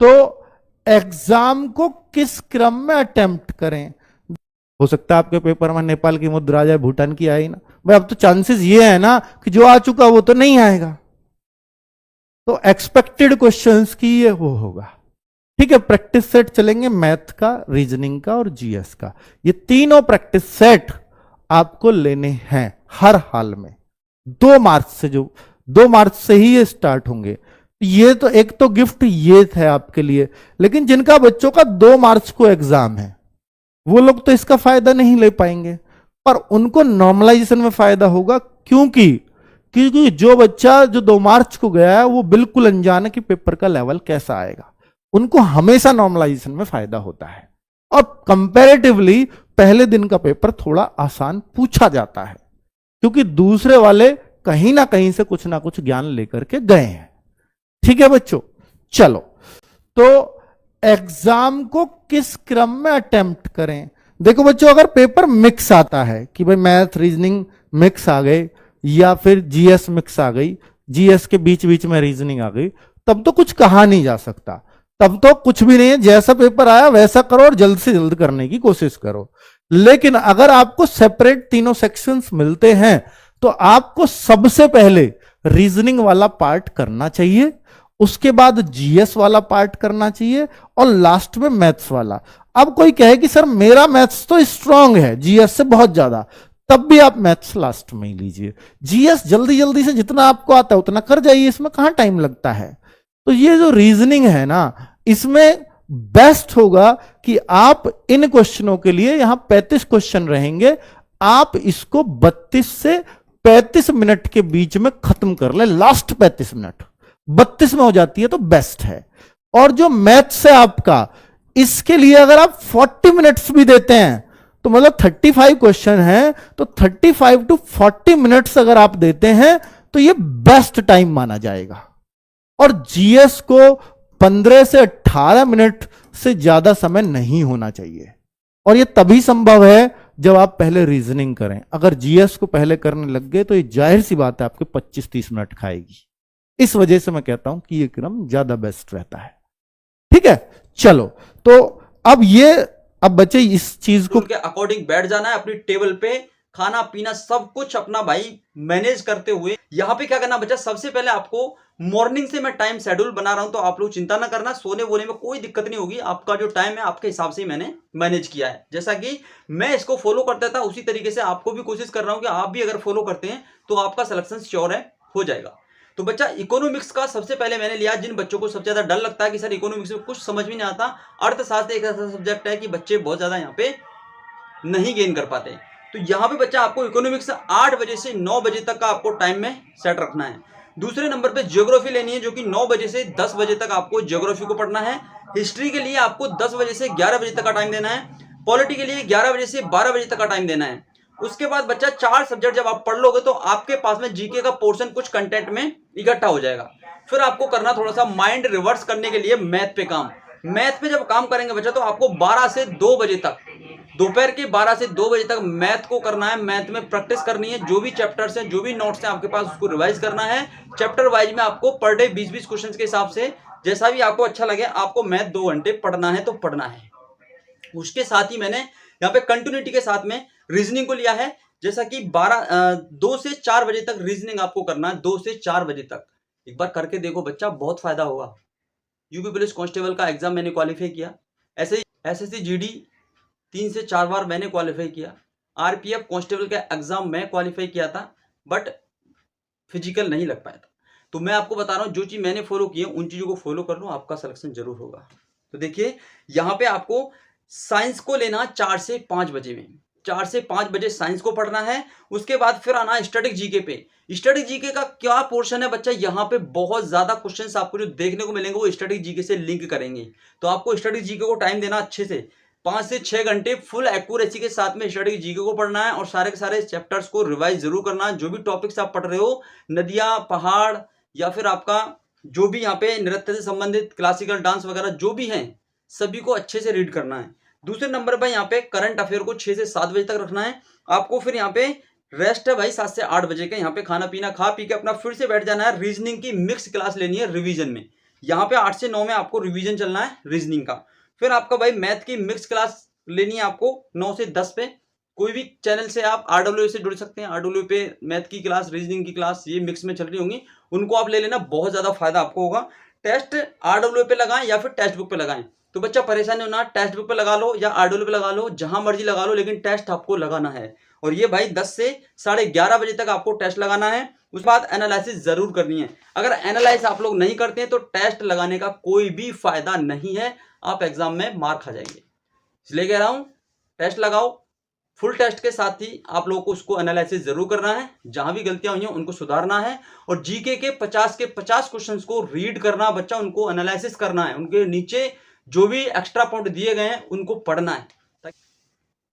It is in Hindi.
तो एग्जाम को किस क्रम में अटेम्प्ट करें। हो सकता है आपके पेपर में नेपाल की मुद्रा जाए, भूटान की आई ना, भाई अब तो चांसेस ये है ना कि जो आ चुका वो तो नहीं आएगा, तो एक्सपेक्टेड क्वेश्चंस की ये वो होगा। ठीक है, प्रैक्टिस सेट चलेंगे मैथ का, रीजनिंग का और जीएस का। ये तीनों प्रैक्टिस सेट आपको लेने हैं हर हाल में। 2 मार्च से, जो 2 मार्च से ही ये स्टार्ट होंगे। ये तो एक तो गिफ्ट ये है आपके लिए, लेकिन जिनका बच्चों का 2 मार्च को एग्जाम है वो लोग तो इसका फायदा नहीं ले पाएंगे, पर उनको नॉर्मलाइजेशन में फायदा होगा। क्योंकि जो बच्चा जो 2 मार्च को गया है वो बिल्कुल अनजान है कि पेपर का लेवल कैसा आएगा, उनको हमेशा नॉर्मलाइजेशन में फायदा होता है। और कंपैरेटिवली पहले दिन का पेपर थोड़ा आसान पूछा जाता है, क्योंकि दूसरे वाले कहीं ना कहीं से कुछ ना कुछ ज्ञान लेकर के गए हैं। ठीक है बच्चों, चलो, तो एग्जाम को किस क्रम में अटेम्प्ट करें। देखो बच्चों, अगर पेपर मिक्स आता है कि भाई मैथ रीजनिंग मिक्स आ गए या फिर जीएस मिक्स आ गई, जीएस के बीच बीच में रीजनिंग आ गई, तब तो कुछ कहा नहीं जा सकता, तब तो कुछ भी नहीं है, जैसा पेपर आया वैसा करो और जल्द से जल्द करने की कोशिश करो। लेकिन अगर आपको सेपरेट तीनों सेक्शंस मिलते हैं तो आपको सबसे पहले रीजनिंग वाला पार्ट करना चाहिए, उसके बाद जीएस वाला पार्ट करना चाहिए और लास्ट में मैथ्स वाला। अब कोई कहे कि सर मेरा मैथ्स तो स्ट्रांग है जीएस से बहुत ज्यादा, तब भी आप मैथ्स लास्ट में ही लीजिए। जीएस जल्दी जल्दी से जितना आपको आता है उतना कर जाइए, इसमें कहां टाइम लगता है। तो ये जो रीजनिंग है ना, इसमें बेस्ट होगा कि आप इन क्वेश्चनों के लिए, यहां 35 क्वेश्चन रहेंगे, आप इसको 32 से 35 मिनट के बीच में खत्म कर ले। लास्ट 35 मिनट 32 में हो जाती है तो बेस्ट है। और जो मैथ्स है आपका, इसके लिए अगर आप 40 मिनट्स भी देते हैं तो मतलब 35 क्वेश्चन है, तो 35 to 40 मिनट्स अगर आप देते हैं तो ये बेस्ट टाइम माना जाएगा। और जीएस को 15 से 18 मिनट से ज्यादा समय नहीं होना चाहिए, और ये तभी संभव है जब आप पहले रीजनिंग करें। अगर जीएस को पहले करने लग गए तो ये जाहिर सी बात है आपके 25-30 मिनट खाएगी। इस वजह से मैं कहता हूं कि ये क्रम ज्यादा बेस्ट रहता है। ठीक है, चलो, तो अब बच्चे इस चीज को के अकॉर्डिंग बैठ जाना है अपनी टेबल पे, खाना पीना सब कुछ अपना भाई मैनेज करते हुए। यहाँ पे क्या करना बच्चा, सबसे पहले आपको मॉर्निंग से मैं टाइम शेड्यूल बना रहा हूं, तो आप लोग चिंता ना करना, सोने वोने में कोई दिक्कत नहीं होगी। आपका जो टाइम है आपके हिसाब से ही मैंने मैनेज किया है, जैसा कि मैं इसको फॉलो करता था उसी तरीके से आपको भी कोशिश कर रहा हूं कि आप भी अगर फॉलो करते हैं तो आपका सिलेक्शन श्योर है, हो जाएगा। तो बच्चा इकोनॉमिक्स का सबसे पहले मैंने लिया, जिन बच्चों को सबसे ज्यादा डर लगता है कि सर इकोनॉमिक्स में कुछ समझ में नहीं आता। अर्थशास्त्र एक ऐसा सब्जेक्ट है कि बच्चे बहुत ज्यादा यहाँ पे नहीं गेन कर पाते। तो यहाँ पे बच्चा आपको इकोनॉमिक्स 8 बजे से 9 बजे तक का आपको टाइम में सेट रखना है। दूसरे नंबर पे ज्योग्राफी लेनी है, जो कि 9 बजे से 10 बजे तक आपको ज्योग्राफी को पढ़ना है। हिस्ट्री के लिए आपको 10 बजे से 11 बजे तक का टाइम देना है। पॉलिटी के लिए 11 बजे से 12 बजे तक का टाइम देना है। उसके बाद बच्चा 4 सब्जेक्ट जब आप पढ़ लोगे तो आपके पास में जीके का पोर्शन कुछ कंटेंट में इकट्ठा हो जाएगा। फिर आपको करना थोड़ा सा माइंड रिवर्स करने के लिए मैथ पे काम। मैथ पे जब काम करेंगे बच्चा तो आपको 12 से 2 बजे तक, दोपहर के 12 से 2 बजे तक मैथ को करना है। मैथ में प्रैक्टिस करनी है, जो भी चैप्टर्स हैं, जो भी नोट्स हैं आपके पास, उसको रिवाइज करना है। चैप्टर वाइज में आपको पर डे 20-20 क्वेश्चन के हिसाब से, जैसा भी आपको अच्छा लगे, आपको मैथ 2 घंटे पढ़ना है तो पढ़ना है। उसके साथ ही मैंने यहाँ पे कंटिन्यूटी के साथ में रीजनिंग को लिया है, जैसा कि 2 से 4 बजे तक रीजनिंग आपको करना है। 2 से 4 बजे तक एक बार करके देखो बच्चा, बहुत फायदा होगा। यूपी पुलिस कांस्टेबल का एग्जाम मैंने क्वालिफाई किया, ऐसे ही एसएससी जीडी 3 से 4 बार मैंने क्वालिफाई किया। आरपीएफ कांस्टेबल का एग्जाम मैं क्वालिफाई किया था, बट फिजिकल नहीं लग पाया था। तो मैं आपको बता रहा हूँ, जो चीज मैंने फॉलो की है उन चीजों को फॉलो कर लो, आपका सिलेक्शन जरूर होगा। तो देखिए यहाँ पे आपको साइंस को लेना 4 से 5 बजे में, 4 से 5 बजे साइंस को पढ़ना है। उसके बाद फिर आना स्टैटिक जीके पे। स्टैटिक जीके का क्या पोर्शन है बच्चा, यहाँ पे बहुत ज्यादा क्वेश्चंस आपको जो देखने को मिलेंगे वो स्टैटिक जीके से लिंक करेंगे। तो आपको स्टैटिक जीके को टाइम देना अच्छे से, 5 से 6 घंटे फुल एक्यूरेसी के साथ में स्टैटिक जीके को पढ़ना है, और सारे के सारे चैप्टर्स को रिवाइज जरूर करना है। जो भी टॉपिक्स आप पढ़ रहे हो, नदियां, पहाड़, या फिर आपका जो भी यहाँ पे नृत्य से संबंधित क्लासिकल डांस वगैरह जो भी हैं, सभी को अच्छे से रीड करना है। दूसरे नंबर पर यहाँ पे करंट अफेयर को 6 से 7 बजे तक रखना है आपको। फिर यहाँ पे रेस्ट है भाई 7 से 8 बजे का, यहाँ पे खाना पीना खा पी के अपना फिर से बैठ जाना है। रीजनिंग की मिक्स क्लास लेनी है रिवीजन में। यहाँ पे 8 से 9 में आपको रिवीजन चलना है रीजनिंग का। फिर आपका भाई मैथ की मिक्स क्लास लेनी है आपको 9 से 10 पे। कोई भी चैनल से आप RWA से जुड़ सकते हैं, RWA पे मैथ की क्लास, रीजनिंग की क्लास ये मिक्स में चल रही होंगी, उनको आप ले लेना, बहुत ज्यादा फायदा आपको होगा। टेस्ट RWA पे लगाएं या फिर टेक्स्ट बुक पे लगाएं, तो बच्चा परेशान नहीं होना, टेक्स्ट बुक पे लगा लो या RWA पे लगा लो, जहां मर्जी लगा लो, लेकिन टेस्ट आपको लगाना है। और ये भाई 10 से 11:30 बजे तक आपको टेस्ट लगाना है। उसके बाद एनालिसिस जरूर करनी है। अगर एनालाइज आप लोग नहीं करते हैं तो टेस्ट लगाने का कोई भी फायदा नहीं है, आप एग्जाम में मार खा जाएंगे। इसलिए कह रहा हूं टेस्ट लगाओ, फुल टेस्ट के साथ ही आप लोगों को उसको एनालिसिस जरूर करना है, जहां भी गलतियां हुई हैं उनको सुधारना है। और जीके के 50 क्वेश्चंस को रीड करना बच्चा, उनको एनालिसिस करना है, उनके नीचे जो भी एक्स्ट्रा पॉइंट दिए गए हैं उनको पढ़ना है।